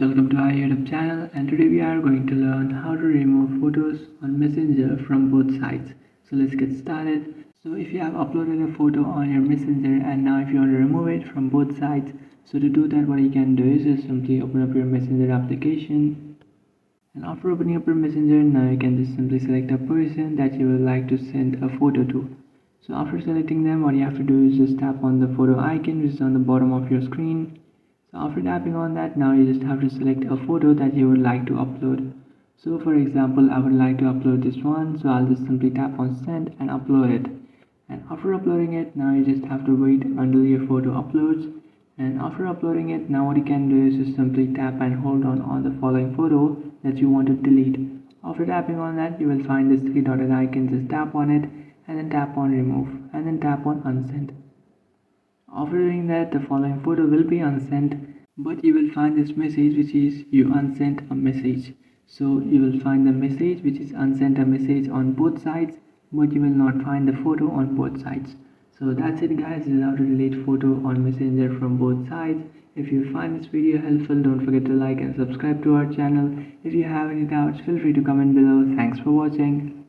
welcome to our YouTube channel, and today we are going to learn how to remove photos on Messenger from both sides. So let's get started. So if you have uploaded a photo on your Messenger and now if you want to remove it from both sides, so to do that what you can do is just simply open up your Messenger application, and after opening up your Messenger, now you can just simply select a person that you would like to send a photo to. So after selecting them, what you have to do is just tap on the photo icon which is on the bottom of your screen. So after tapping on that, now you just have to select a photo that you would like to upload. So for example, I would like to upload this one, so I'll just simply tap on send and upload it. And after uploading it, now you just have to wait until your photo uploads. And after uploading it, now what you can do is just simply tap and hold on the following photo that you want to delete. After tapping on that, you will find this three dotted icon. Just tap on it and then tap on remove and then tap on unsend. After doing that, the following photo will be unsent, but you will find this message which is you unsent a message. So you will find the message which is unsent a message on both sides, but you will not find the photo on both sides. So that's it guys, this is how to delete photo on Messenger from both sides. If you find this video helpful, don't forget to like and subscribe to our channel. If you have any doubts, feel free to comment below. Thanks for watching.